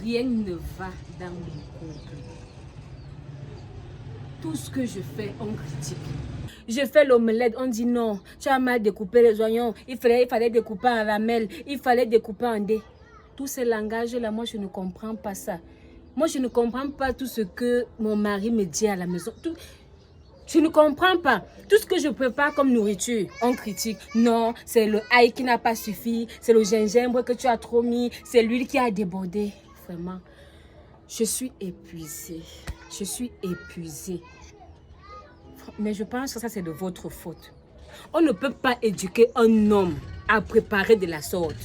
Rien ne va dans mon couple. Tout ce que je fais, on critique. Je fais l'omelette, on dit non, tu as mal découpé les oignons, il fallait découper en lamelles, il fallait découper en dés. Tous ces langages-là, moi je ne comprends pas ça. Moi je ne comprends pas tout ce que mon mari me dit à la maison. Je ne comprends pas. Tout ce que je prépare comme nourriture, on critique. Non, c'est le ail qui n'a pas suffi, c'est le gingembre que tu as trop mis, c'est l'huile qui a débordé. Vraiment, je suis épuisée. Je suis épuisée. Mais je pense que ça, c'est de votre faute. On ne peut pas éduquer un homme à préparer de la sorte.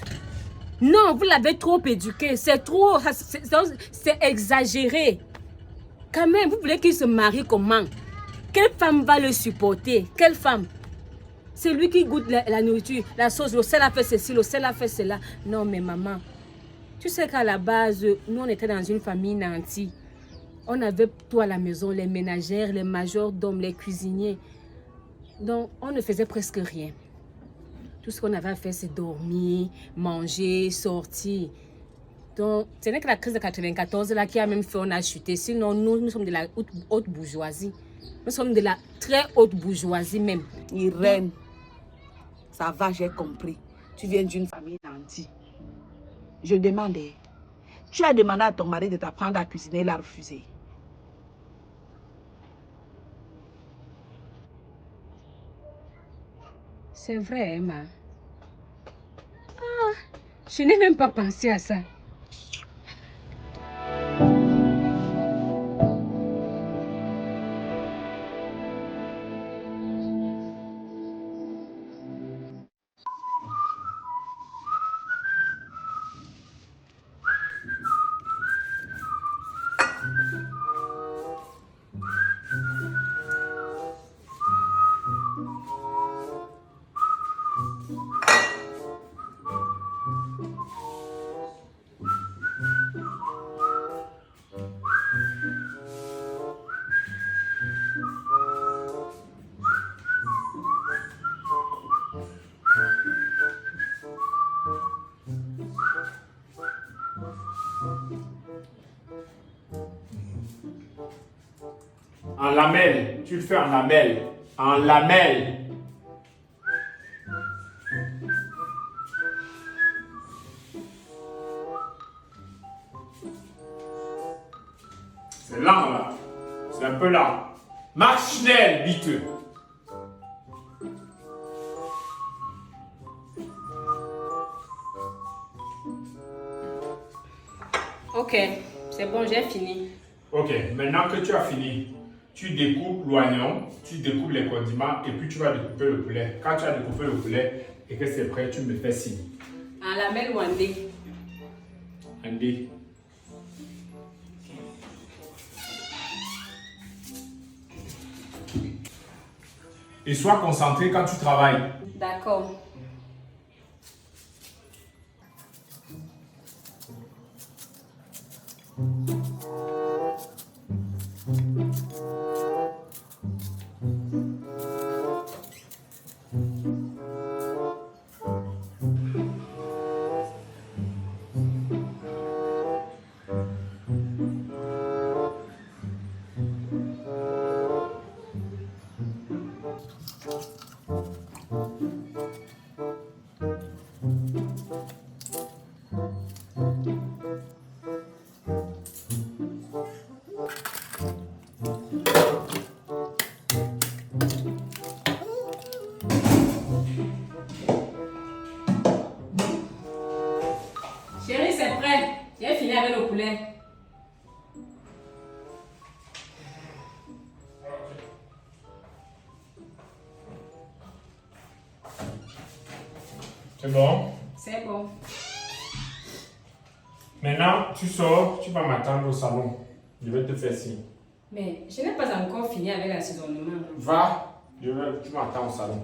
Non, vous l'avez trop éduqué. C'est trop... C'est exagéré. Quand même, vous voulez qu'il se marie comment? Quelle femme va le supporter? Quelle femme? C'est lui qui goûte la nourriture, la sauce. Le sel a fait ceci, le sel a fait cela. Non, mais maman, tu sais qu'à la base, nous, on était dans une famille nantie. On avait tout à la maison, les ménagères, les majordomes, les cuisiniers. Donc, on ne faisait presque rien. Tout ce qu'on avait à faire, c'est dormir, manger, sortir. Donc, ce n'est que la crise de 94 là, qui a même fait on a chuté. Sinon, nous sommes de la haute bourgeoisie. Nous sommes de la très haute bourgeoisie même. Irène, ça va, j'ai compris. Tu viens d'une famille nantie. Je demandais, tu as demandé à ton mari de t'apprendre à cuisiner, il a refusé. C'est vrai, Emma. Ah, je n'ai même pas pensé à ça. En lamelle, tu le fais en lamelle. En lamelle. C'est lent là. C'est un peu lent. Marche Schnell, bitte. Ok, c'est bon, j'ai fini. Ok, maintenant que tu as fini, tu découpes l'oignon, tu découpes les condiments et puis tu vas découper le poulet. Quand tu as découpé le poulet et que c'est prêt, tu me fais signe. En lamelle ou en dés? En dés. Et sois concentré quand tu travailles. D'accord. Chérie, c'est prêt. J'ai fini avec le poulet. C'est bon? C'est bon. Maintenant, tu sors, tu vas m'attendre au salon. Je vais te faire signe. Mais je n'ai pas encore fini avec l'assaisonnement. Va, tu m'attends au salon.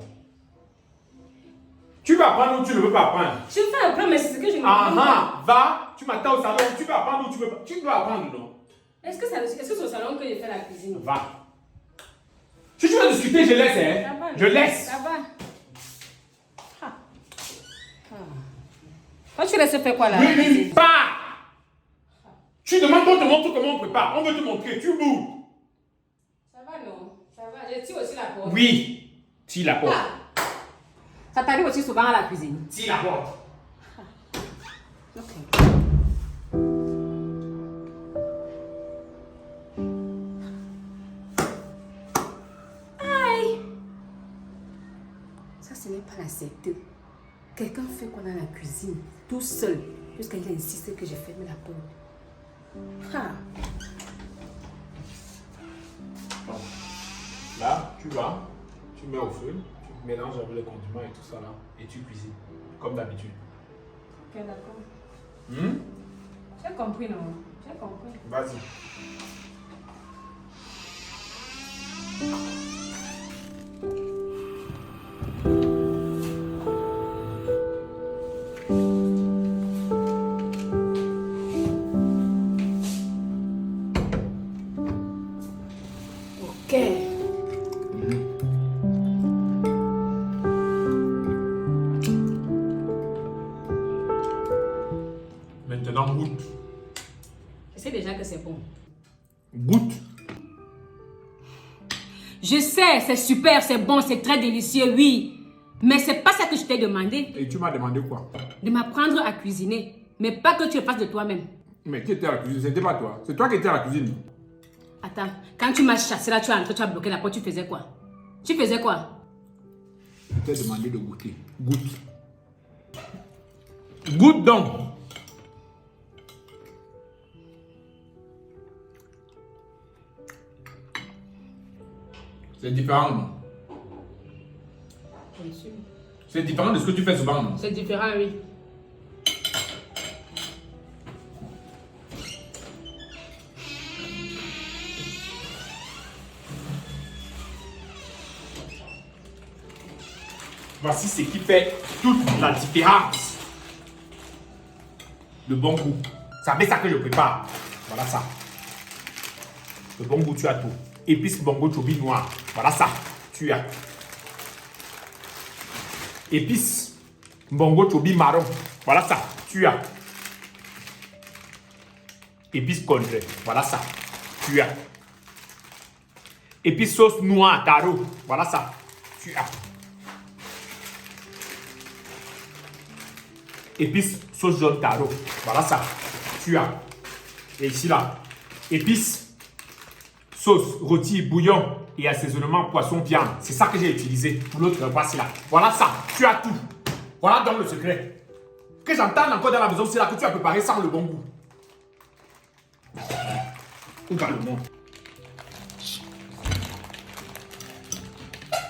Tu vas apprendre ou tu ne veux pas apprendre? Je fais après, mais c'est ce que je me Ah, va, tu m'attends au salon, tu vas apprendre ou tu veux pas? Tu dois apprendre, non? Est-ce que c'est au salon que je fais la cuisine? Va. Si tu veux discuter, je laisse, hein? Ça va. Je laisse. Ça va. Ah. Ah. Quand tu laisses faire quoi là? Oui, pas. qu'on te montre comment on prépare. On veut te montrer. Tu bouges. Ça va, non? Ça va. Je tire aussi la porte. Oui. Tire la porte. Ah. Ça t'arrive aussi souvent à la cuisine. Tire la porte. Ok. Aïe. Ça, ce n'est pas la secte. Quelqu'un fait quoi dans la cuisine, tout seul, jusqu'à il insiste que j'ai fermé la porte. Ah. Bon. Là, tu vas, tu mets au feu, tu mélanges avec les condiments et tout ça là, et tu cuisines, comme d'habitude. Ok, d'accord. J'ai compris, non? J'ai compris. Vas-y. Ok. Maintenant, goûte. Je sais déjà que c'est bon. Goûte. Je sais, c'est super, c'est bon, c'est très délicieux, oui. Mais c'est pas ça que je t'ai demandé. Et tu m'as demandé quoi? De m'apprendre à cuisiner. Mais pas que tu le fasses de toi-même. Mais qui était à la cuisine? C'était pas toi. C'est toi qui étais à la cuisine. Attends, quand tu m'as chassé là, tu as entré, tu as bloqué la porte, tu faisais quoi? Tu faisais quoi? Je t'ai demandé de goûter. Goûte. Goûte donc. C'est différent, non? Bien sûr. C'est différent de ce que tu fais souvent, non? C'est différent, oui. Voici ce qui fait toute la différence. Le bon goût. C'est avec ça que je prépare. Voilà ça. Le bon goût, tu as tout. Épice bongo chobi noir. Voilà ça. Tu as. Épice bongo chobi marron. Voilà ça. Tu as. Épice congrès. Voilà ça. Tu as. Épice sauce noire taro. Voilà ça. Tu as. Épice sauce jaune taro. Voilà ça. Tu as. Et ici là. Épice sauce rôti bouillon et assaisonnement poisson viande. C'est ça que j'ai utilisé pour l'autre voici là. Voilà ça. Tu as tout. Voilà donc le secret. Que j'entende encore dans la maison, c'est là que tu as préparé sans le bon goût. Où va le monde?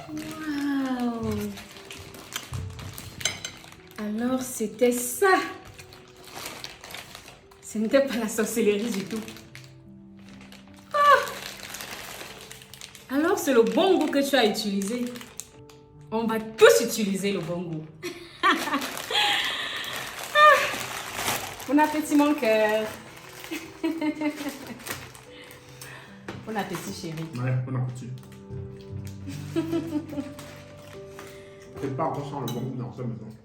Waouh! Alors c'était ça. Ce n'était pas la sorcellerie du tout. Ah! Alors c'est le bon goût que tu as utilisé. On va tous utiliser le bon goût. Ah! Bon appétit mon cœur. Bon appétit chérie. Ouais, bon appétit. C'est pas encore sans le bon goût dans cette maison.